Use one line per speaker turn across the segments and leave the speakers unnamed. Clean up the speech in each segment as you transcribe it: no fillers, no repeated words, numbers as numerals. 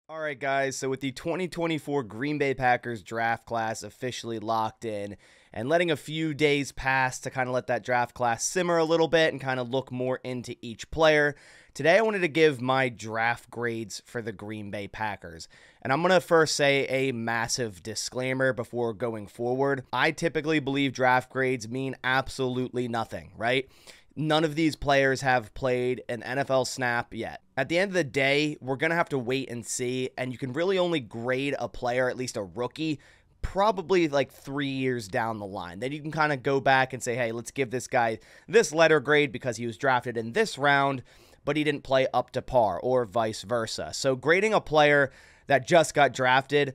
All right, guys. So with the 2024 Green Bay Packers draft class officially locked in and letting a few days pass to kind of let that draft class simmer a little bit and kind of look more into each player, today I wanted to give my draft grades for the Green Bay Packers. And I'm going to first say a massive disclaimer before going forward. I typically believe draft grades mean absolutely nothing, right? None of these players have played an NFL snap yet. At the end of the day, we're going to have to wait and see, and you can really only grade a player, at least a rookie, probably like 3 years down the line. Then you can kind of go back and say, hey, let's give this guy this letter grade because he was drafted in this round, but he didn't play up to par, or vice versa. So grading a player that just got drafted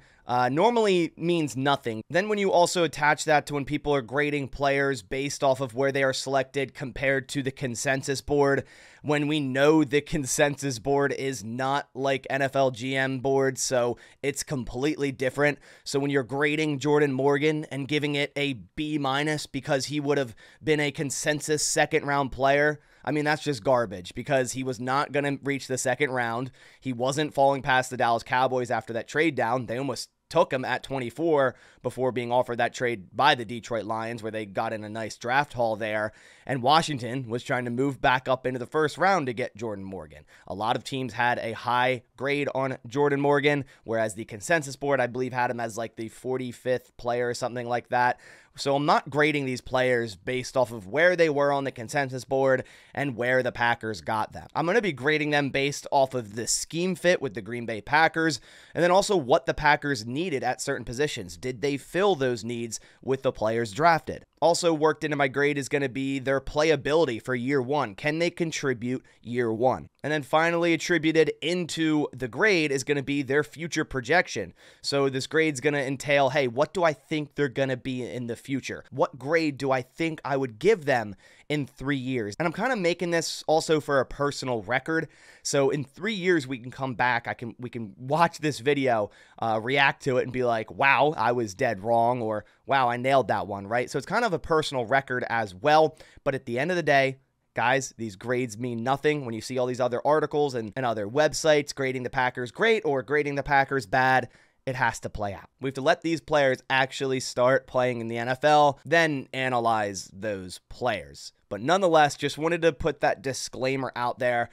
normally means nothing. Then when you also attach that to when people are grading players based off of where they are selected compared to the consensus board, when we know the consensus board is not like NFL GM boards, so it's completely different. So when you're grading Jordan Morgan and giving it a B- because he would have been a consensus second round player, I mean, that's just garbage because he was not going to reach the second round. He wasn't falling past the Dallas Cowboys after that trade down. They almost took him at 24 before being offered that trade by the Detroit Lions, where they got in a nice draft haul there. And Washington was trying to move back up into the first round to get Jordan Morgan. A lot of teams had a high grade on Jordan Morgan, whereas the consensus board, I believe, had him as like the 45th player or something like that. So I'm not grading these players based off of where they were on the consensus board and where the Packers got them. I'm going to be grading them based off of the scheme fit with the Green Bay Packers, and then also what the Packers needed at certain positions. Did they fill those needs with the players drafted? Also worked into my grade is going to be their playability for year one. Can they contribute year one? And then finally attributed into the grade is going to be their future projection. So this grade's going to entail, hey, what do I think they're going to be in the future? What grade do I think I would give them in 3 years? And I'm kind of making this also for a personal record. So in 3 years, we can come back. We can watch this video, react to it and be like, wow, I was dead wrong, or wow, I nailed that one, right? So it's kind of a personal record as well. But at the end of the day, guys, these grades mean nothing. When you see all these other articles and other websites grading the Packers great or grading the Packers bad, it has to play out. We have to let these players actually start playing in the NFL, then analyze those players. But nonetheless, just wanted to put that disclaimer out there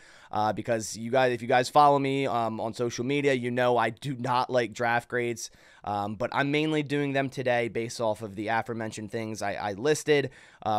because you guys, if you guys follow me on social media, you know I do not like draft grades, but I'm mainly doing them today based off of the aforementioned things I listed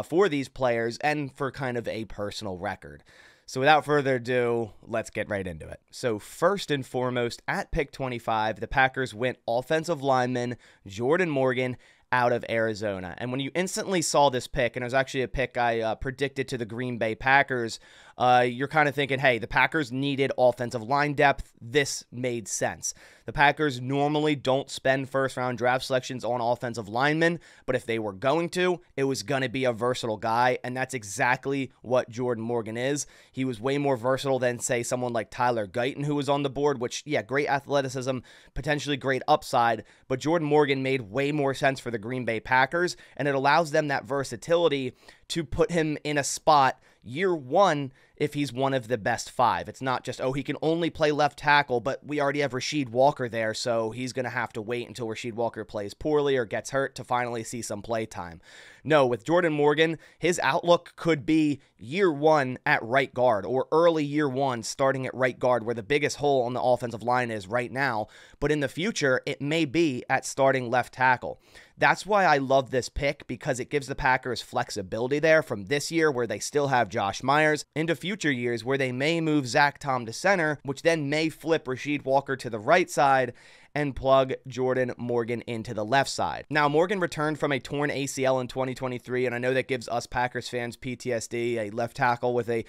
for these players and for kind of a personal record. So without further ado, let's get right into it. So first and foremost, at pick 25, the Packers went offensive lineman Jordan Morgan out of Arizona. And when you instantly saw this pick, and it was actually a pick I predicted to the Green Bay Packers, you're kind of thinking, hey, the Packers needed offensive line depth. This made sense. The Packers normally don't spend first-round draft selections on offensive linemen, but if they were going to, it was going to be a versatile guy, and that's exactly what Jordan Morgan is. He was way more versatile than, say, someone like Tyler Guyton, who was on the board, which, yeah, great athleticism, potentially great upside, but Jordan Morgan made way more sense for the Green Bay Packers, and it allows them that versatility to put him in a spot year one if he's one of the best five. It's not just, oh, he can only play left tackle, but we already have Rasheed Walker there, so he's going to have to wait until Rasheed Walker plays poorly or gets hurt to finally see some play time. No, with Jordan Morgan, his outlook could be year one at right guard or early year one starting at right guard, where the biggest hole on the offensive line is right now, but in the future, it may be at starting left tackle. That's why I love this pick, because it gives the Packers flexibility there from this year where they still have Josh Myers into future years where they may move Zach Tom to center, which then may flip Rasheed Walker to the right side and plug Jordan Morgan into the left side. Now, Morgan returned from a torn ACL in 2023, and I know that gives us Packers fans PTSD, a left tackle with a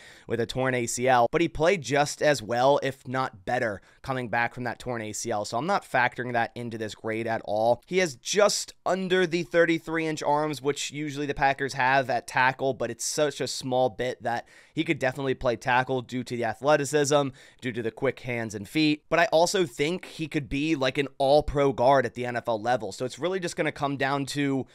torn ACL, but he played just as well, if not better, coming back from that torn ACL, so I'm not factoring that into this grade at all. He has just under the 33-inch arms, which usually the Packers have at tackle, but it's such a small bit that he could definitely play tackle due to the athleticism, due to the quick hands and feet, but I also think he could be like an all-pro guard at the NFL level, so it's really just going to come down to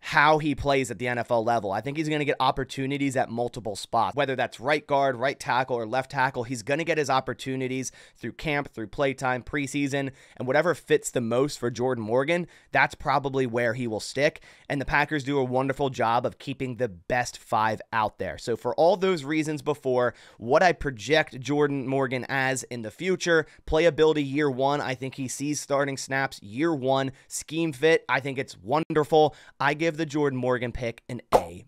how he plays at the NFL level. I think he's going to get opportunities at multiple spots, whether that's right guard, right tackle, or left tackle. He's going to get his opportunities through camp, through playtime, preseason, and whatever fits the most for Jordan Morgan, that's probably where he will stick. And the Packers do a wonderful job of keeping the best 5 out there. So for all those reasons before, what I project Jordan Morgan as in the future, playability year 1, I think he sees starting snaps year 1, scheme fit, I think it's wonderful. I give the Jordan Morgan pick an A-.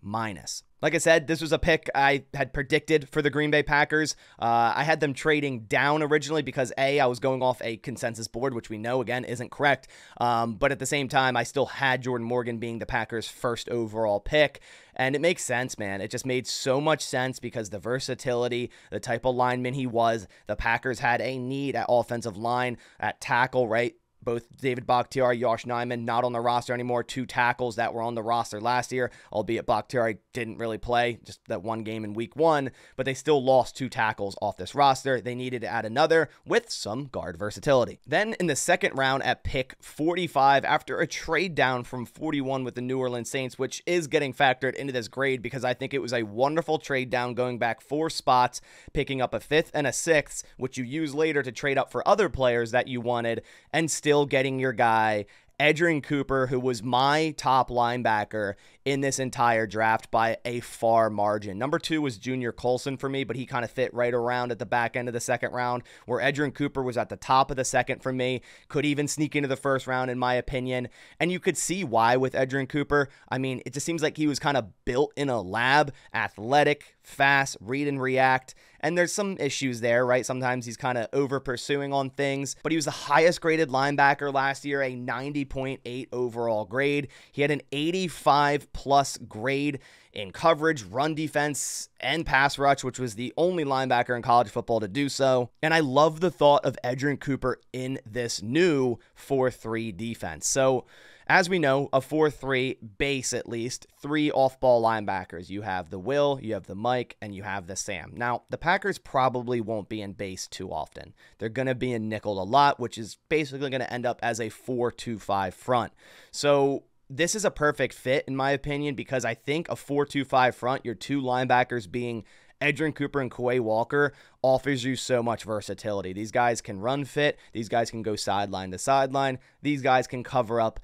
Like I said, this was a pick I had predicted for the Green Bay Packers. I had them trading down originally because I was going off a consensus board, which we know, again, isn't correct. But at the same time, I still had Jordan Morgan being the Packers' first overall pick. And it makes sense, man. It just made so much sense because the versatility, the type of lineman he was, the Packers had a need at offensive line, at tackle, right? Both David Bakhtiari, Yosh Nijman, not on the roster anymore. 2 tackles that were on the roster last year, albeit Bakhtiari didn't really play, just that one game in week 1, but they still lost 2 tackles off this roster. They needed to add another with some guard versatility. Then in the second round at pick 45, after a trade down from 41 with the New Orleans Saints, which is getting factored into this grade because I think it was a wonderful trade down going back 4 spots, picking up a 5th and a 6th, which you use later to trade up for other players that you wanted, and still getting your guy, Edan Cooper, who was my top linebacker in this entire draft by a far margin. Number 2 was Junior Colson for me, but he kind of fit right around at the back end of the second round, where Edan Cooper was at the top of the second for me, could even sneak into the first round in my opinion, and you could see why with Edan Cooper. I mean, it just seems like he was kind of built in a lab, athletic, fast, read and react, and there's some issues there, right? Sometimes he's kind of over pursuing on things, but he was the highest graded linebacker last year, a 90.8 overall grade. He had an 85 plus grade in coverage, run defense, and pass rush, which was the only linebacker in college football to do so. And I love the thought of Edan Cooper in this new 4-3 defense. So as we know, a 4-3 base, at least 3 off-ball linebackers. You have the Will, you have the Mike, and you have the Sam. Now, the Packers probably won't be in base too often. They're going to be in nickel a lot, which is basically going to end up as a 4-2-5 front. So this is a perfect fit, in my opinion, because I think a 4-2-5 front, your 2 linebackers being Edan Cooper and Quay Walker, offers you so much versatility. These guys can run fit. These guys can go sideline to sideline. These guys can cover up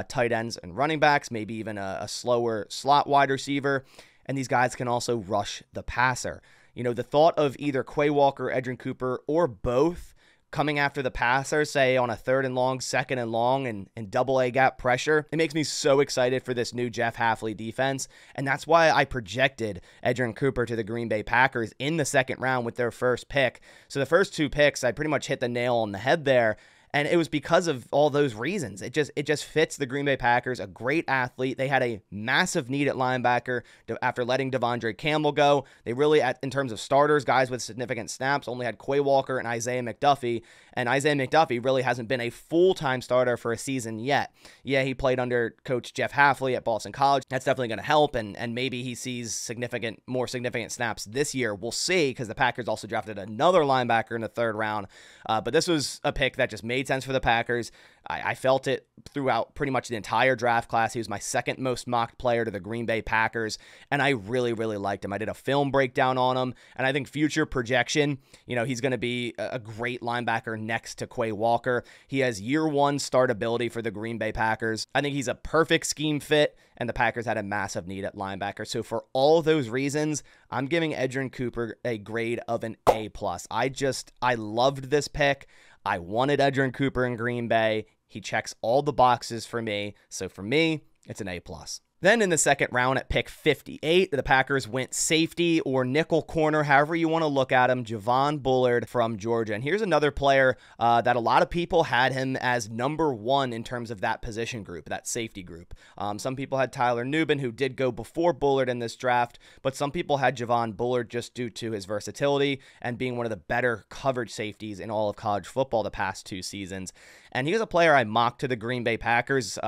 tight ends and running backs, maybe even a slower slot wide receiver. And these guys can also rush the passer. You know, the thought of either Quay Walker, Edan Cooper, or both coming after the passer, say on a 3rd and long, 2nd and long, and double A gap pressure, it makes me so excited for this new Jeff Hafley defense. And that's why I projected Edan Cooper to the Green Bay Packers in the second round with their first pick. So the first 2 picks, I pretty much hit the nail on the head there. And it was because of all those reasons. It just fits the Green Bay Packers, a great athlete. They had a massive need at linebacker after letting Devondre Campbell go. They really, in terms of starters, guys with significant snaps, only had Quay Walker and Isaiah McDuffie. And Isaiah McDuffie really hasn't been a full-time starter for a season yet. Yeah, he played under Coach Jeff Hafley at Boston College. That's definitely going to help, and maybe he sees more significant snaps this year. We'll see, because the Packers also drafted another linebacker in the 3rd round. But this was a pick that just made sense for the Packers. I felt it throughout pretty much the entire draft class. He was my 2nd most mocked player to the Green Bay Packers, and I really, really liked him. I did a film breakdown on him, and I think future projection, you know, he's going to be a great linebacker next to Quay Walker. He has year 1 startability for the Green Bay Packers. I think he's a perfect scheme fit, and the Packers had a massive need at linebacker. So for all those reasons, I'm giving Edan Cooper a grade of an A+. I loved this pick. I wanted Edan Cooper in Green Bay. He checks all the boxes for me. So for me, it's an A+. Then in the second round at pick 58, the Packers went safety or nickel corner, however you want to look at him, Javon Bullard from Georgia. And here's another player that a lot of people had him as number 1 in terms of that position group, that safety group. Some people had Tyler Nubin, who did go before Bullard in this draft, but some people had Javon Bullard just due to his versatility and being one of the better coverage safeties in all of college football the past 2 seasons. And he was a player I mocked to the Green Bay Packers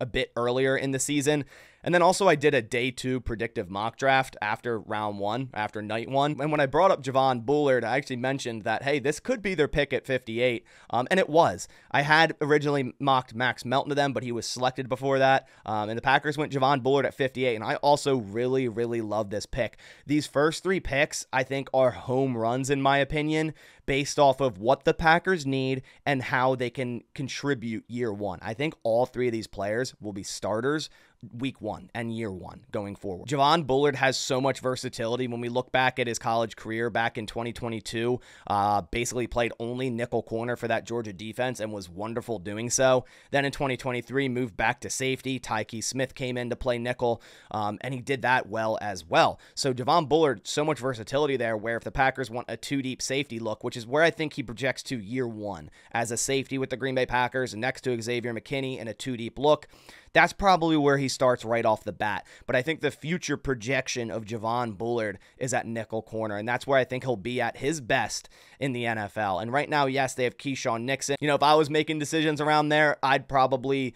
a bit earlier in the season. And then also I did a day 2 predictive mock draft after round 1, after night 1. And when I brought up Javon Bullard, I actually mentioned that, hey, this could be their pick at 58. And it was. I had originally mocked Max Melton to them, but he was selected before that. And the Packers went Javon Bullard at 58. And I also really, really love this pick. These first 3 picks, I think, are home runs in my opinion, based off of what the Packers need and how they can contribute year 1. I think all 3 of these players will be starters week 1 and year 1 going forward. Javon Bullard has so much versatility. When we look back at his college career back in 2022, basically played only nickel corner for that Georgia defense and was wonderful doing so. Then in 2023, moved back to safety. Tyke Smith came in to play nickel, and he did that well as well. So Javon Bullard, so much versatility there, where if the Packers want a 2-deep safety look, which is where I think he projects to year 1 as a safety with the Green Bay Packers next to Xavier McKinney in a 2-deep look, that's probably where he starts right off the bat. But I think the future projection of Javon Bullard is at nickel corner, and that's where I think he'll be at his best in the NFL. And right now, yes, they have Keyshawn Nixon. If I was making decisions around there, I'd probably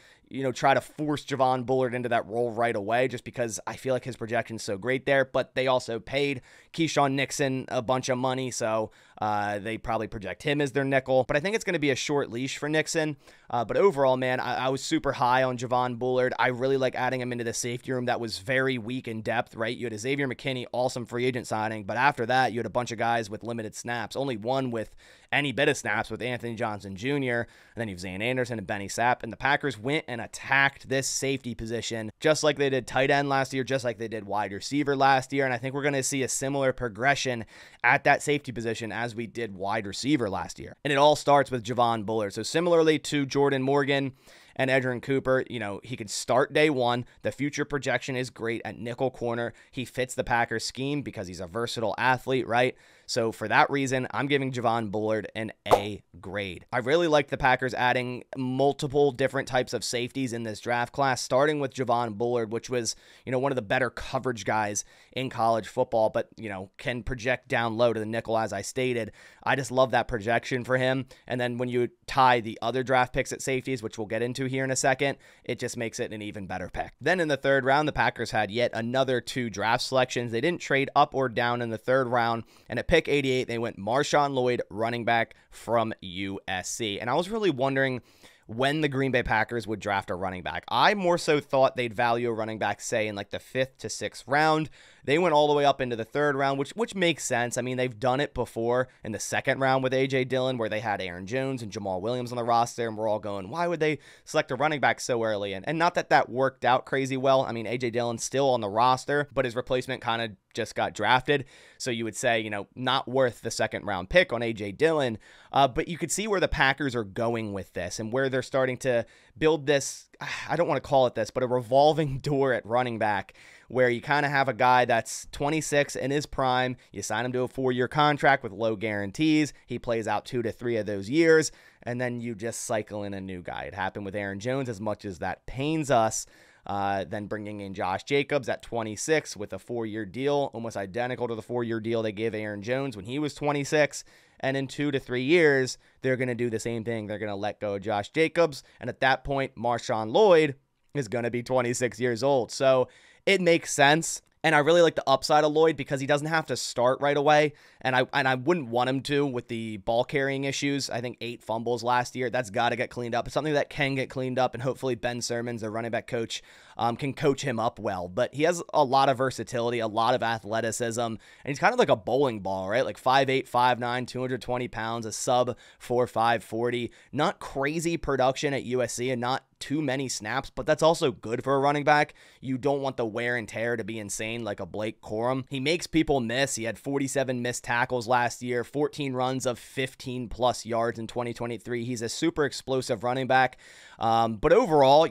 try to force Javon Bullard into that role right away, just because I feel like his projection's so great there. But they also paid Keyshawn Nixon a bunch of money, so they probably project him as their nickel. But I think it's going to be a short leash for Nixon. But overall, man, I was super high on Javon Bullard. I really like adding him into the safety room that was very weak in depth, right? You had Xavier McKinney, awesome free agent signing, but after that, you had a bunch of guys with limited snaps. Only one with any bit of snaps with Anthony Johnson Jr., and then you have Zane Anderson and Benny Sapp, and the Packers went and attacked this safety position just like they did tight end last year, just like they did wide receiver last year, and I think we're going to see a similar progression at that safety position as we did wide receiver last year. And it all starts with Javon Bullard. So similarly to Jordan Morgan and Edan Cooper, he could start day 1. The future projection is great at nickel corner. He fits the Packers scheme because he's a versatile athlete, right? So for that reason, I'm giving Javon Bullard an A grade. I really like the Packers adding multiple different types of safeties in this draft class, starting with Javon Bullard, which was, one of the better coverage guys in college football, but, can project down low to the nickel, as I stated. I just love that projection for him. And then when you tie the other draft picks at safeties, which we'll get into here in a second, it just makes it an even better pick. Then in the 3rd round, the Packers had yet another 2 draft selections. They didn't trade up or down in the 3rd round, and at pick 88, they went Marshon Lloyd, running back from USC. And I was really wondering when the Green Bay Packers would draft a running back. I more so thought they'd value a running back, say, in like the 5th to 6th round. They went all the way up into the 3rd round, which makes sense. I mean, they've done it before in the 2nd round with A.J. Dillon, where they had Aaron Jones and Jamal Williams on the roster, and we're all going, why would they select a running back so early? And not that that worked out crazy well. I mean, A.J. Dillon's still on the roster, but his replacement kind of just got drafted. So you would say, not worth the 2nd round pick on A.J. Dillon. But you could see where the Packers are going with this and where they're starting to build this, I don't want to call it this, but a revolving door at running back, where you kind of have a guy that's 26 in his prime. You sign him to a 4-year contract with low guarantees. He plays out 2 to 3 of those years, and then you just cycle in a new guy. It happened with Aaron Jones, as much as that pains us. Then bringing in Josh Jacobs at 26 with a 4-year deal, almost identical to the 4-year deal they gave Aaron Jones when he was 26. And in 2 to 3 years, they're going to do the same thing. They're going to let go of Josh Jacobs. And at that point, Marshon Lloyd is going to be 26 years old. So it makes sense. And I really like the upside of Lloyd because he doesn't have to start right away. And I wouldn't want him to with the ball carrying issues. I think 8 fumbles last year. That's got to get cleaned up. It's something that can get cleaned up. And hopefully Ben Sermons, the running back coach, can coach him up well. But he has a lot of versatility, a lot of athleticism. And he's kind of like a bowling ball, right? Like 5'8", 5'9", 220 pounds, a sub 4.5 40. Not crazy production at USC and not too many snaps, but that's also good for a running back. You don't want the wear and tear to be insane like a Blake Corum. He makes people miss. He had 47 missed tackles last year, 14 runs of 15 plus yards in 2023. He's a super explosive running back. But overall,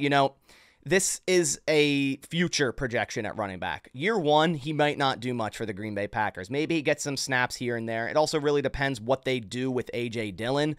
this is a future projection at running back. Year 1, he might not do much for the Green Bay Packers. Maybe he gets some snaps here and there. It also really depends what they do with A.J. Dillon.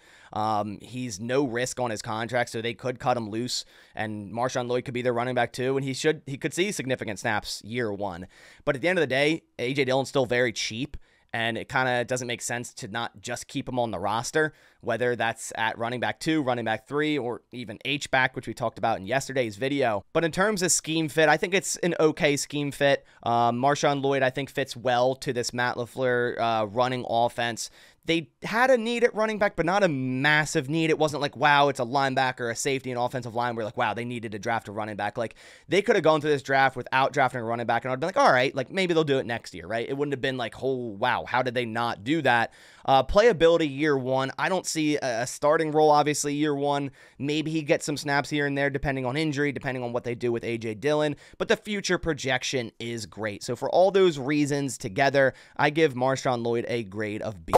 He's no risk on his contract, so they could cut him loose, and Marshon Lloyd could be their running back too, and he could see significant snaps year 1. But at the end of the day, A.J. Dillon's still very cheap, and it kind of doesn't make sense to not just keep him on the roster, whether that's at running back 2, running back 3, or even H-back, which we talked about in yesterday's video. But in terms of scheme fit, I think it's an okay scheme fit. Marshon Lloyd, I think, fits well to this Matt LaFleur running offense. They had a need at running back, but not a massive need. It wasn't like, wow, it's a linebacker, a safety, and offensive line. We're like, wow, they needed to draft a running back. Like, they could have gone through this draft without drafting a running back, and I'd be like, all right, like, maybe they'll do it next year, right? It wouldn't have been like, oh, wow, how did they not do that? Playability year one, I don't see a starting role, obviously, year one. Maybe he gets some snaps here and there, depending on injury, depending on what they do with A.J. Dillon, but the future projection is great. So for all those reasons together, I give Marshon Lloyd a grade of B+.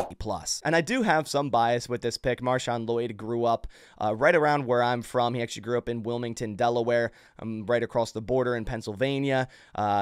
And I do have some bias with this pick. Marshon Lloyd grew up right around where I'm from. He actually grew up in Wilmington, Delaware. I'm right across the border in Pennsylvania.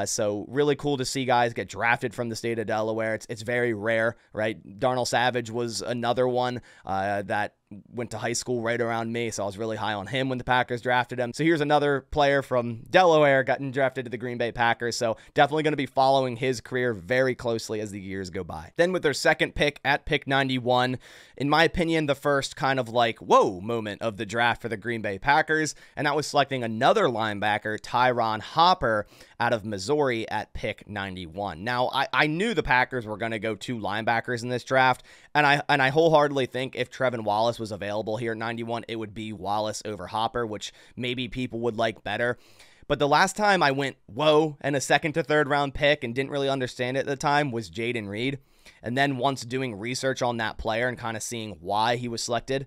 So really cool to see guys get drafted from the state of Delaware. It's very rare, right? Darnell Savage was another one that went to high school right around me, so I was really high on him when the Packers drafted him. So here's another player from Delaware gotten drafted to the Green Bay Packers, so definitely going to be following his career very closely as the years go by. Then with their second pick at pick 91, in my opinion, the first kind of like, whoa moment of the draft for the Green Bay Packers, and that was selecting another linebacker, Tyron Hopper, out of Missouri at pick 91. Now, I knew the Packers were going to go 2 linebackers in this draft, and I wholeheartedly think if Trevin Wallace was available here at 91, it would be Wallace over Hopper, which maybe people would like better. But the last time I went, whoa, and a second to third round pick and didn't really understand it at the time was Jayden Reed. And then once doing research on that player and kind of seeing why he was selected,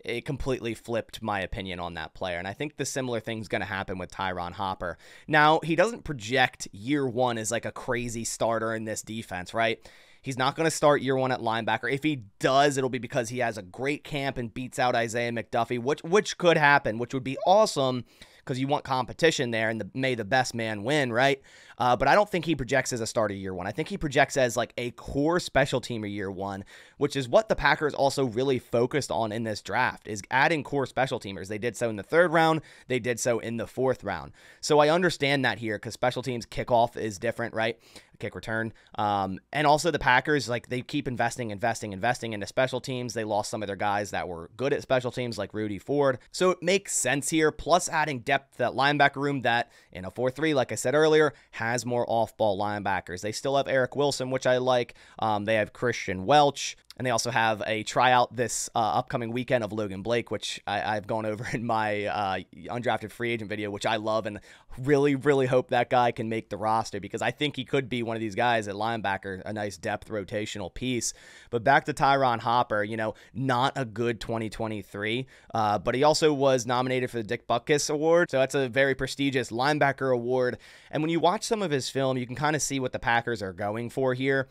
it completely flipped my opinion on that player. And I think the similar thing's going to happen with Tyron Hopper. Now, he doesn't project year one as like a crazy starter in this defense, right? He's not going to start year one at linebacker. If he does, it'll be because he has a great camp and beats out Isaiah McDuffie, which could happen, which would be awesome because you want competition there and may the best man win, right? But I don't think he projects as a starter year one. I think he projects as like a core special teamer year one, which is what the Packers also really focused on in this draft, is adding core special teamers. They did so in the 3rd round. They did so in the 4th round. So I understand that here because special teams kickoff is different, right? Kick return. And also the Packers, like they keep investing into special teams. They lost some of their guys that were good at special teams like Rudy Ford. So it makes sense here. Plus adding depth to that linebacker room that in a 4-3, like I said earlier, has more off-ball linebackers. They still have Eric Wilson, which I like. They have Christian Welch. And they also have a tryout this upcoming weekend of Logan Blake, which I've gone over in my undrafted free agent video, which I love and really, really hope that guy can make the roster because I think he could be one of these guys at linebacker, a nice depth rotational piece. But back to Tyron Hopper, you know, not a good 2023, but he also was nominated for the Dick Butkus Award. So that's a very prestigious linebacker award. And when you watch some of his film, you can kind of see what the Packers are going for here.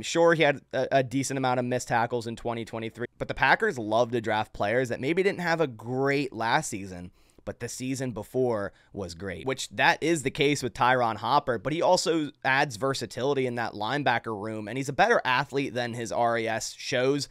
Sure, he had a decent amount of missed tackles in 2023, but the Packers love to draft players that maybe didn't have a great last season, but the season before was great, which that is the case with Tyron Hopper, but he also adds versatility in that linebacker room, and he's a better athlete than his RAS shows.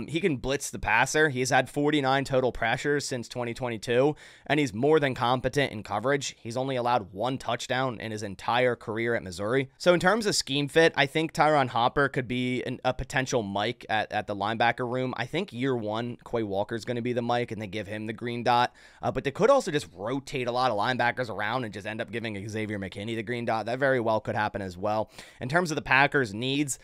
He can blitz the passer. He's had 49 total pressures since 2022, and he's more than competent in coverage. He's only allowed 1 touchdown in his entire career at Missouri. So in terms of scheme fit, I think Tyron Hopper could be a potential Mike at the linebacker room. I think year one, Quay Walker's going to be the Mike, and they give him the green dot. But they could also just rotate a lot of linebackers around and just end up giving Xavier McKinney the green dot. That very well could happen as well. In terms of the Packers' needs,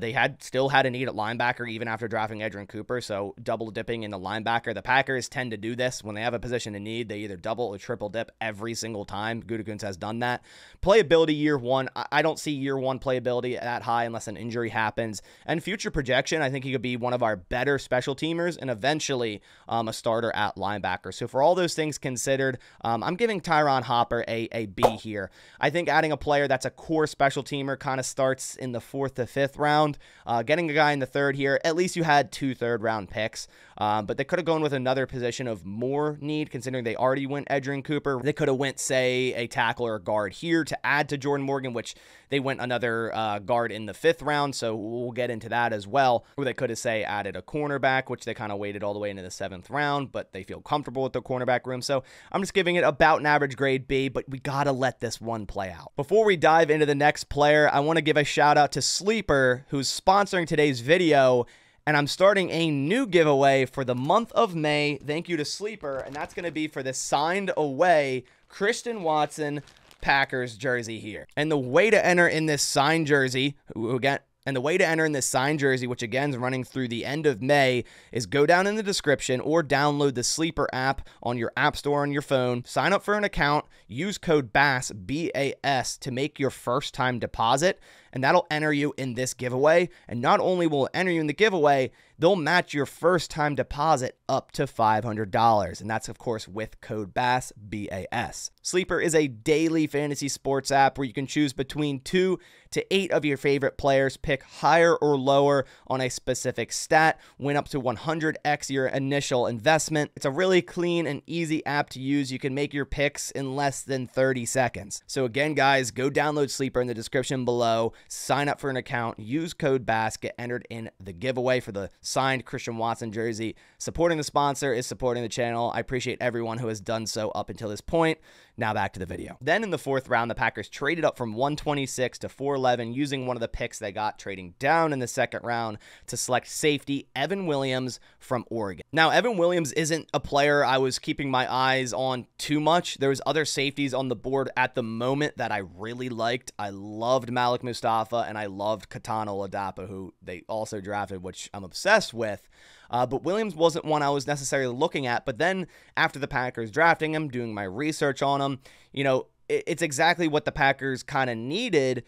they still had a need at linebacker even after drafting Edan Cooper, so double dipping in the linebacker. The Packers tend to do this when they have a position in need. They either double or triple dip every single time. Gutekunst has done that. Playability year one, I don't see year one playability that high unless an injury happens. And future projection, I think he could be one of our better special teamers and eventually a starter at linebacker. So for all those things considered, I'm giving Tyron Hopper a B here. I think adding a player that's a core special teamer kind of starts in the 4th to 5th round. Getting a guy in the 3rd here, at least you had had 2 third-round picks, but they could have gone with another position of more need, considering they already went Edan Cooper. They could have went, say, a tackle or a guard here to add to Jordan Morgan, which they went another guard in the 5th round, so we'll get into that as well. Or they could have, say, added a cornerback, which they kind of waited all the way into the 7th round, but they feel comfortable with the cornerback room. So I'm just giving it about an average grade B, but we got to let this one play out. Before we dive into the next player, I want to give a shout out to Sleeper, who's sponsoring today's video, and I'm starting a new giveaway for the month of May. Thank you to Sleeper, and that's going to be for the signed away Christian Watson Packers jersey here. And the way to enter in this signed jersey, which again is running through the end of May, is go down in the description or download the Sleeper app on your app store on your phone, sign up for an account, use code BASS, B-A-S, to make your first time deposit, and that'll enter you in this giveaway. And not only will it enter you in the giveaway, they'll match your first time deposit up to $500. And that's, of course, with code BASS, B-A-S. Sleeper is a daily fantasy sports app where you can choose between 2 to 8 of your favorite players, pick higher or lower on a specific stat, win up to 100x your initial investment. It's a really clean and easy app to use. You can make your picks in less than 30 seconds. So again, guys, go download Sleeper in the description below, sign up for an account, use code BASS, get entered in the giveaway for the signed Christian Watson jersey. Supporting the sponsor is supporting the channel. I appreciate everyone who has done so up until this point. Now back to the video. Then in the 4th round, the Packers traded up from 126 to 411 using one of the picks they got, trading down in the 2nd round to select safety Evan Williams from Oregon. Now, Evan Williams isn't a player I was keeping my eyes on too much. There was other safeties on the board at the moment that I really liked. I loved Malik Mustafa and I loved Katan Oladapo, who they also drafted, which I'm obsessed with. But Williams wasn't one I was necessarily looking at. But then after the Packers drafting him, doing my research on him, you know, it's exactly what the Packers kind of needed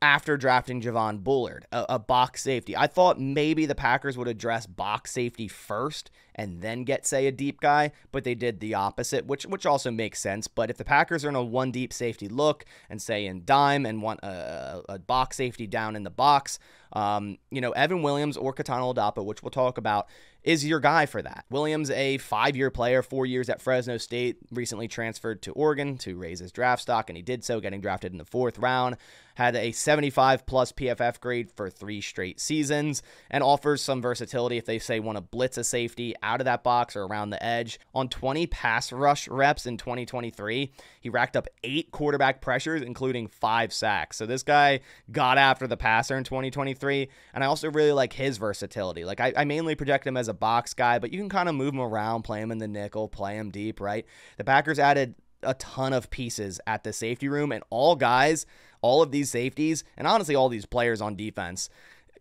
after drafting Javon Bullard, a box safety. I thought maybe the Packers would address box safety first and then get, say, a deep guy, but they did the opposite, which also makes sense. But if the Packers are in a 1 deep safety look and, say, in dime and want a box safety down in the box, you know, Evan Williams or Katan Oladapo, which we'll talk about, is your guy for that. Williams, a 5-year player, 4 years at Fresno State, recently transferred to Oregon to raise his draft stock, and he did so, getting drafted in the 4th round. Had a 75-plus PFF grade for 3 straight seasons, and offers some versatility if they, say, want to blitz a safety out of that box or around the edge. On 20 pass rush reps in 2023, he racked up 8 quarterback pressures, including 5 sacks. So this guy got after the passer in 2023, and I also really like his versatility. Like, I mainly project him as a box guy, but you can kind of move him around, play him in the nickel, play him deep, right? The Packers added a ton of pieces at the safety room, and all of these safeties, and honestly all these players on defense,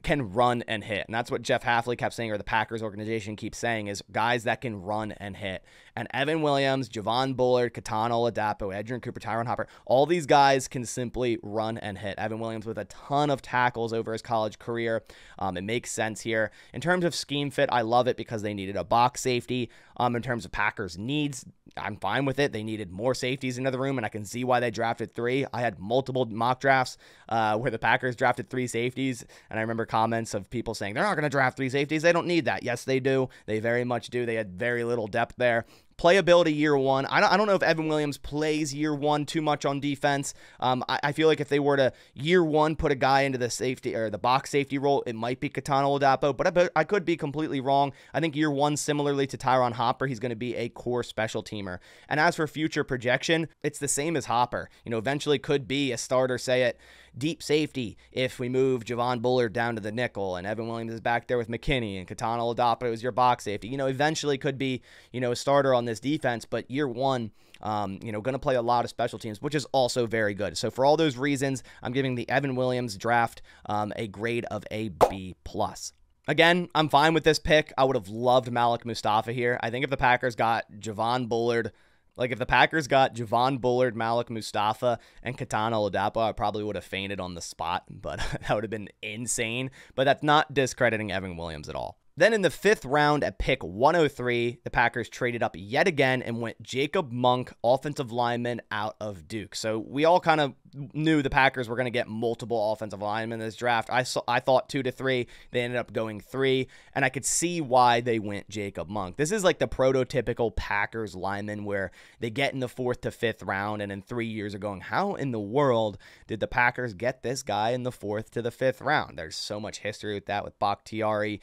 can run and hit. And that's what Jeff Hafley kept saying, or the Packers organization keeps saying, is guys that can run and hit. And Evan Williams, Javon Bullard, Katan Oladapo, Edan Cooper, Tyron Hopper, all these guys can simply run and hit. Evan Williams with a ton of tackles over his college career. It makes sense here. In terms of scheme fit, I love it because they needed a box safety. In terms of Packers needs, I'm fine with it. They needed more safeties into the room, and I can see why they drafted 3. I had multiple mock drafts where the Packers drafted 3 safeties, and I remember comments of people saying, they're not going to draft 3 safeties. They don't need that. Yes, they do. They very much do. They had very little depth there. Playability year 1. I don't know if Evan Williams plays year 1 too much on defense. I feel like if they were to year 1 put a guy into the safety or the box safety role, it might be Katan Oladapo, but I could be completely wrong. I think year 1, similarly to Tyron Hopper, he's going to be a core special teamer. And as for future projection, it's the same as Hopper. You know, eventually could be a starter, say at deep safety if we move Javon Bullard down to the nickel and Evan Williams is back there with McKinney and Katan Oladapo is your box safety. You know, eventually could be, you know, a starter on this defense, but year 1, you know, going to play a lot of special teams, which is also very good. So for all those reasons, I'm giving the Evan Williams draft a grade of a B+. Again, I'm fine with this pick. I would have loved Malik Mustafa here. I think if the Packers got Javon Bullard, Malik Mustafa, and Katan Oladapo, I probably would have fainted on the spot, but that would have been insane. But that's not discrediting Evan Williams at all. Then in the 5th round at pick 103, the Packers traded up yet again and went Jacob Monk, offensive lineman out of Duke. So we all kind of knew the Packers were going to get multiple offensive linemen in this draft. I thought 2 to 3. They ended up going 3, and I could see why they went Jacob Monk. This is like the prototypical Packers lineman where they get in the 4th to 5th round, and in 3 years are going, how in the world did the Packers get this guy in the 4th to the 5th round? There's so much history with that with Bakhtiari,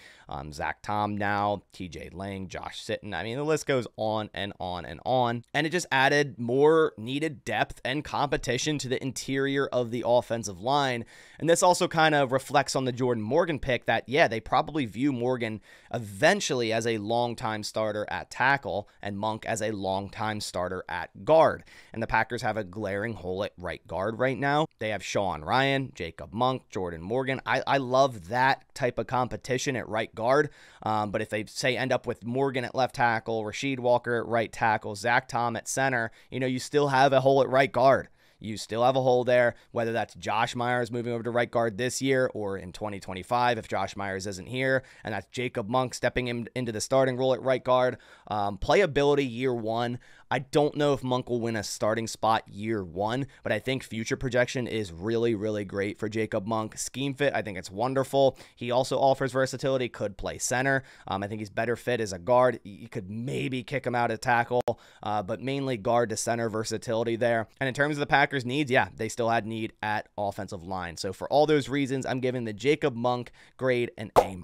Zach Tom now, TJ Lang, Josh Sitton. I mean, the list goes on and on and on. And it just added more needed depth and competition to the interior of the offensive line. And this also kind of reflects on the Jordan Morgan pick that, yeah, they probably view Morgan eventually as a longtime starter at tackle and Monk as a longtime starter at guard. And the Packers have a glaring hole at right guard right now. They have Sean Ryan, Jacob Monk, Jordan Morgan. I love that type of competition at right guard. But if they say end up with Morgan at left tackle, Rasheed Walker at right tackle, Zach Tom at center, you still have a hole at right guard. You still have a hole there, whether that's Josh Myers moving over to right guard this year or in 2025 if Josh Myers isn't here, and that's Jacob Monk stepping into the starting role at right guard. Playability year one. I don't know if Monk will win a starting spot year one, but I think future projection is really, really great for Jacob Monk. Scheme fit, I think it's wonderful. He also offers versatility, could play center. I think he's better fit as a guard. You could maybe kick him out at tackle, but mainly guard to center versatility there. And in terms of the Packers' needs, yeah, they still had need at offensive line. So for all those reasons, I'm giving the Jacob Monk grade an A-.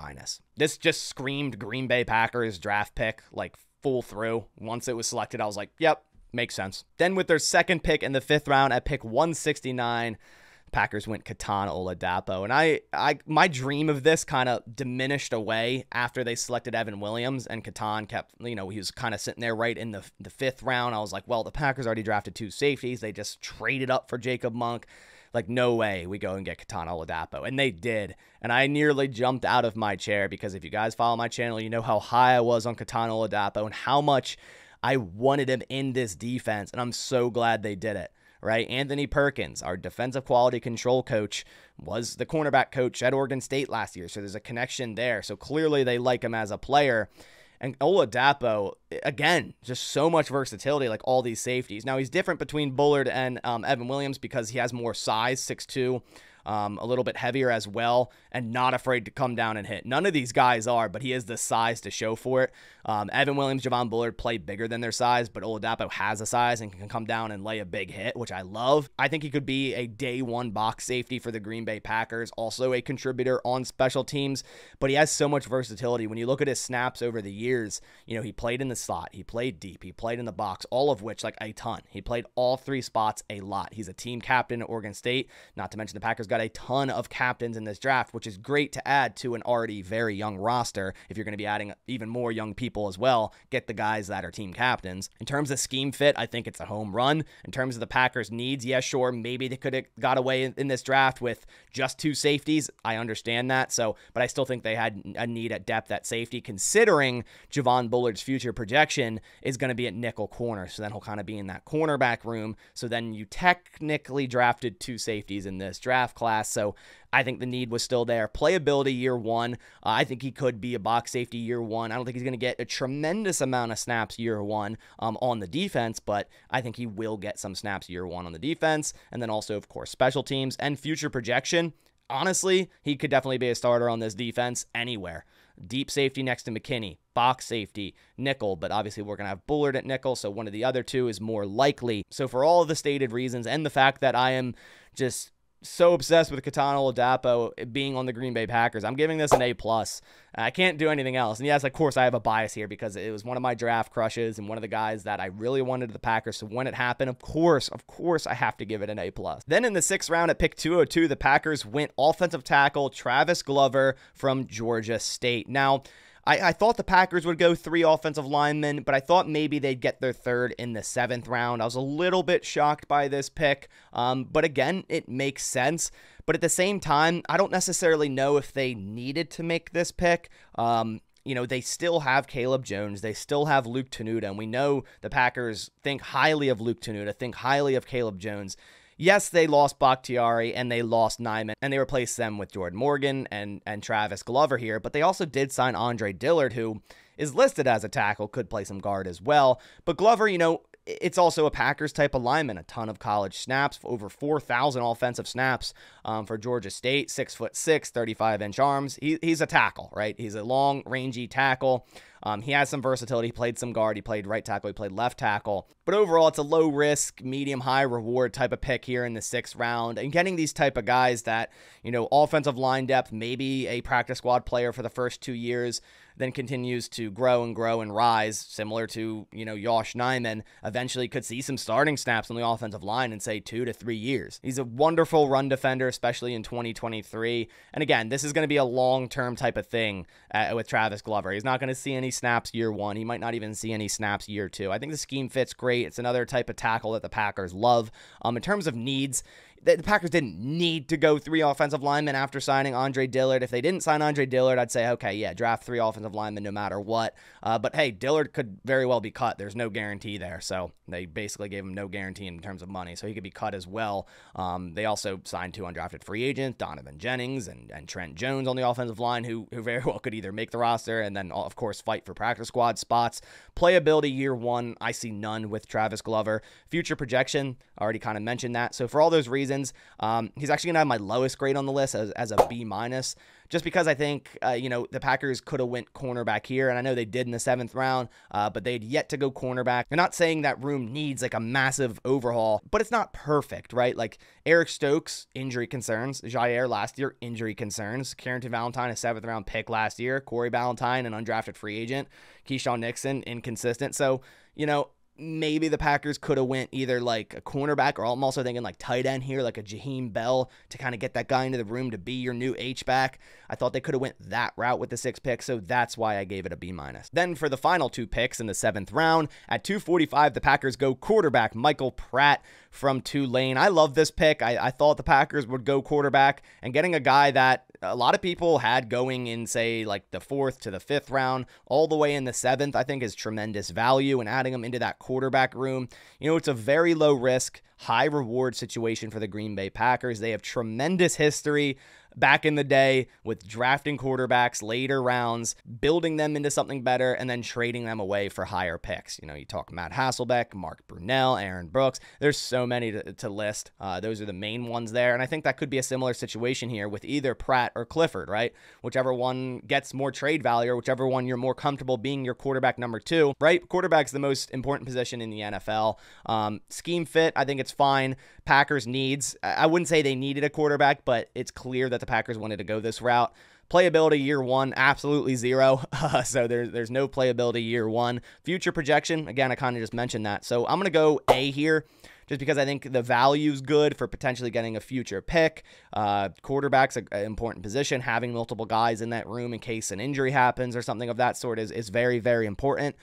This just screamed Green Bay Packers draft pick, like full through. Once it was selected, I was like, yep, makes sense. Then with their second pick in the 5th round at pick 169, Packers went Katan Oladapo. And my dream of this kind of diminished away after they selected Evan Williams, and Katan kept, he was kind of sitting there right in the 5th round. I was like, well, the Packers already drafted 2 safeties. They just traded up for Jacob Monk. Like, no way we go and get Katan Oladapo. And they did. And I nearly jumped out of my chair because if you guys follow my channel, you know how high I was on Katan Oladapo and how much I wanted him in this defense. And I'm so glad they did it, right? Anthony Perkins, our defensive quality control coach, was the cornerback coach at Oregon State last year. So there's a connection there. So clearly they like him as a player. And Oladapo, again, just so much versatility, like all these safeties. Now, he's different between Bullard and Evan Williams because he has more size, 6'2", a little bit heavier as well, and not afraid to come down and hit. None of these guys are, but he has the size to show for it. Evan Williams, Javon Bullard play bigger than their size, but Oladapo has a size and can come down and lay a big hit, which I love. I think he could be a day one box safety for the Green Bay Packers, also a contributor on special teams, but he has so much versatility. When you look at his snaps over the years, he played in the slot, he played deep, he played in the box, all of which, like, a ton. He played all 3 spots a lot. He's a team captain at Oregon State, not to mention the Packers got a ton of captains in this draft, which is great to add to an already very young roster. If you're going to be adding even more young people as well, get the guys that are team captains. In terms of scheme fit, I think it's a home run. In terms of the Packers' needs, yeah, sure, maybe they could have got away in this draft with just 2 safeties. I understand that. But I still think they had a need at depth at safety, considering Javon Bullard's future projection is going to be at nickel corner. So then he'll kind of be in that cornerback room. So then you technically drafted 2 safeties in this draft class. So I think the need was still there. Playability year one. I think he could be a box safety year one. I don't think he's going to get a tremendous amount of snaps year one on the defense, but I think he will get some snaps year one on the defense. And then also, of course, special teams and future projection. Honestly, he could definitely be a starter on this defense anywhere. Deep safety next to McKinney, box safety, nickel, but obviously we're going to have Bullard at nickel, so one of the other 2 is more likely. So for all of the stated reasons and the fact that I am just so obsessed with Katan Oladapo being on the Green Bay Packers, I'm giving this an A+. I can't do anything else. And yes, of course, I have a bias here because it was one of my draft crushes and one of the guys that I really wanted the Packers. So when it happened, of course, I have to give it an A+. Then in the 6th round at pick 202, the Packers went offensive tackle Travis Glover from Georgia State. Now, I thought the Packers would go 3 offensive linemen, but I thought maybe they'd get their 3rd in the 7th round. I was a little bit shocked by this pick, but again, it makes sense. But at the same time, I don't necessarily know if they needed to make this pick. They still have Caleb Jones. They still have Luke Tenuta, and we know the Packers think highly of Luke Tenuta, think highly of Caleb Jones. Yes, they lost Bakhtiari and they lost Nyman, and they replaced them with Jordan Morgan and Travis Glover here, but they also did sign Andre Dillard, who is listed as a tackle, could play some guard as well. But Glover, it's also a Packers type of lineman, a ton of college snaps, over 4,000 offensive snaps for Georgia State, 6'6", 35-inch arms. He's a tackle, right? He's a long, rangy tackle. He has some versatility. He played some guard. He played right tackle. He played left tackle. But overall, it's a low risk, medium high reward type of pick here in the 6th round. And getting these type of guys that, offensive line depth, maybe a practice squad player for the first 2 years, then continues to grow and rise, similar to, Yosh Nijman, eventually could see some starting snaps on the offensive line in, say, 2 to 3 years. He's a wonderful run defender, especially in 2023. And again, this is going to be a long-term type of thing with Travis Glover. He's not going to see any snaps year 1. He might not even see any snaps year 2. I think the scheme fits great. It's another type of tackle that the Packers love. In terms of needs, the Packers didn't need to go 3 offensive linemen after signing Andre Dillard. If they didn't sign Andre Dillard, I'd say, okay, yeah, draft 3 offensive linemen no matter what. But hey, Dillard could very well be cut. There's no guarantee there. So they basically gave him no guarantee in terms of money. So he could be cut as well. They also signed 2 undrafted free agents, Donovan Jennings and Trent Jones on the offensive line, who very well could either make the roster and then, of course, fight for practice squad spots. Playability year 1, I see none with Travis Glover. Future projection, I already kind of mentioned that. So for all those reasons, he's actually going to have my lowest grade on the list as a B-, just because I think, the Packers could have went cornerback here, and I know they did in the 7th round, but they'd yet to go cornerback. I'm not saying that room needs like a massive overhaul, but it's not perfect, right? Like Eric Stokes, injury concerns. Jair last year, injury concerns. Carrington Valentine, a 7th round pick last year. Corey Ballantyne, an undrafted free agent. Keyshawn Nixon, inconsistent. So, maybe the Packers could have went either like a cornerback, or I'm also thinking like tight end here, like a Jaheim Bell, to kind of get that guy into the room to be your new H-back. I thought they could have went that route with the 6th pick, so that's why I gave it a B-. Then for the final 2 picks in the 7th round, at 245, the Packers go quarterback Michael Pratt from Tulane. I love this pick. I thought the Packers would go quarterback, and getting a guy that a lot of people had going in, say, like the 4th to the 5th round, all the way in the 7th, I think is tremendous value, and adding him into that quarterback room, it's a very low risk, high reward situation for the Green Bay Packers. They have tremendous history back in the day with drafting quarterbacks later rounds, building them into something better, and then trading them away for higher picks. You talk Matt Hasselbeck, Mark Brunell, Aaron Brooks. There's so many to list. Those are the main ones there, and I think that could be a similar situation here with either Pratt or Clifford, right? Whichever one gets more trade value, or whichever one you're more comfortable being your quarterback number 2, right? Quarterback's the most important position in the NFL. Scheme fit, I think it's fine. Packers needs, I wouldn't say they needed a quarterback, but it's clear that the Packers wanted to go this route. Playability year 1, absolutely 0. So there's no playability year 1. Future projection, again, I kind of just mentioned that. So I'm going to go A here, just because I think the value's good for potentially getting a future pick. Quarterback's an important position. Having multiple guys in that room in case an injury happens or something of that sort is very, very important.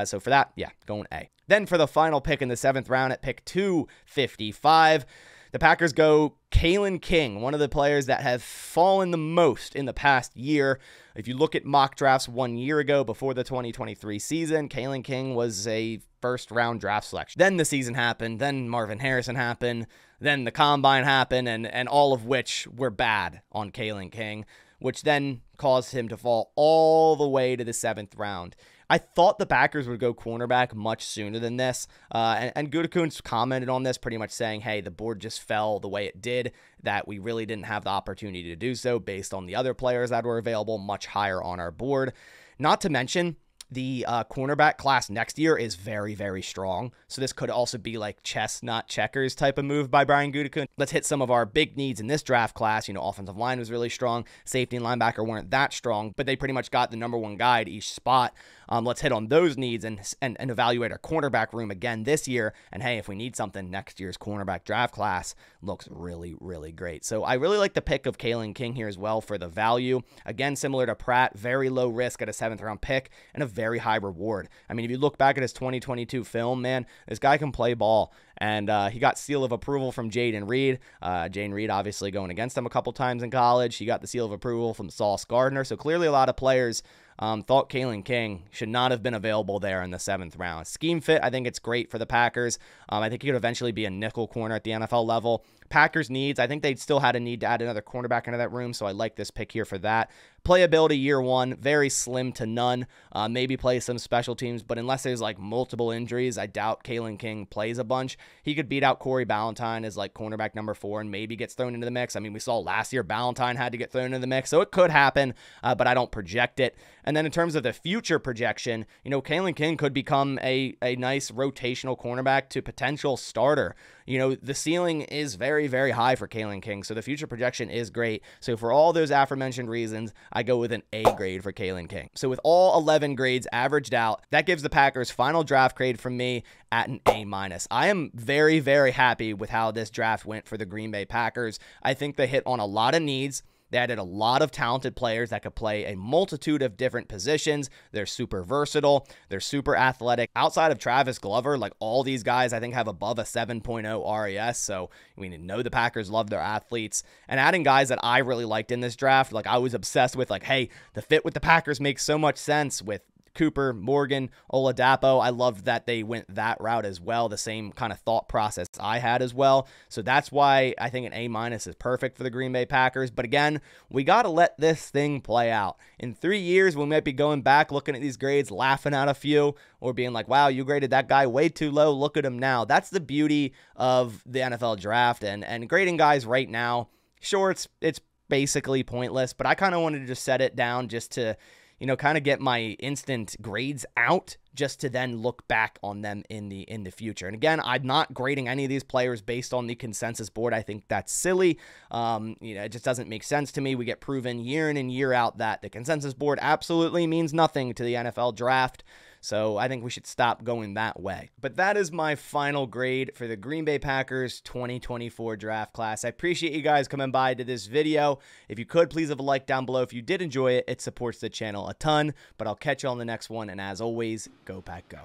So for that, yeah, going A. Then for the final pick in the 7th round at pick 255, the Packers go Kalen King, one of the players that have fallen the most in the past year. If you look at mock drafts 1 year ago before the 2023 season, Kalen King was a 1st round draft selection. Then the season happened, then Marvin Harrison happened, then the combine happened, and all of which were bad on Kalen King, which then caused him to fall all the way to the 7th round. I thought the Packers would go cornerback much sooner than this, and Gutekunst commented on this, pretty much saying, hey, the board just fell the way it did, that we really didn't have the opportunity to do so based on the other players that were available much higher on our board. Not to mention, the cornerback class next year is very, very strong. So this could also be like chess, not checkers type of move by Brian Gutekunst. Let's hit some of our big needs in this draft class. Offensive line was really strong. Safety and linebacker weren't that strong, but they pretty much got the number 1 guy at each spot. Let's hit on those needs and evaluate our cornerback room again this year. And hey, if we need something, next year's cornerback draft class looks really, really great. So I really like the pick of Kalen King here as well for the value. Again, similar to Pratt, very low risk at a 7th round pick and a very high reward. I mean, if you look back at his 2022 film, man, this guy can play ball. And he got seal of approval from Jaden Reed. Jaden Reed obviously going against him a couple times in college. He got the seal of approval from Sauce Gardner. So clearly a lot of players thought Kalen King should not have been available there in the 7th round. Scheme fit, I think it's great for the Packers. I think he could eventually be a nickel corner at the NFL level. Packers needs, I think they still had a need to add another cornerback into that room, so I like this pick here for that. Playability year one, very slim to none. Maybe play some special teams, but unless there's like multiple injuries, I doubt Kalen King plays a bunch. He could beat out Corey Ballantyne as like cornerback number 4 and maybe gets thrown into the mix. I mean, we saw last year Ballantyne had to get thrown into the mix, so it could happen, but I don't project it. And then in terms of the future projection, you know, Kalen King could become a nice rotational cornerback to potential starter. You know, the ceiling is very, very high for Kalen King, so the future projection is great. So for all those aforementioned reasons, I go with an A grade for Kalen King. So with all 11 grades averaged out, that gives the Packers' final draft grade from me at an A-. I am very, very happy with how this draft went for the Green Bay Packers. I think they hit on a lot of needs. They added a lot of talented players that could play a multitude of different positions. They're super versatile. They're super athletic. Outside of Travis Glover, like all these guys, I think have above a 7.0 RAS. So we know the Packers love their athletes. And adding guys that I really liked in this draft, like I was obsessed with, like, hey, the fit with the Packers makes so much sense with Cooper, Morgan, Oladapo. I loved that they went that route as well, the same kind of thought process I had as well. So that's why I think an A- is perfect for the Green Bay Packers. But again, we got to let this thing play out. In 3 years, we might be going back, looking at these grades, laughing at a few, or being like, wow, you graded that guy way too low. Look at him now. That's the beauty of the NFL draft and grading guys right now. Sure, it's basically pointless, but I kind of wanted to just set it down just to, you know, kind of get my instant grades out just to then look back on them in the future. And again, I'm not grading any of these players based on the consensus board. I think that's silly. You know, it just doesn't make sense to me. We get proven year in and year out that the consensus board absolutely means nothing to the NFL draft. So I think we should stop going that way. But that is my final grade for the Green Bay Packers 2024 draft class. I appreciate you guys coming by to this video. If you could, please leave a like down below. If you did enjoy it, it supports the channel a ton. But I'll catch you on the next one. And as always, go Pack Go.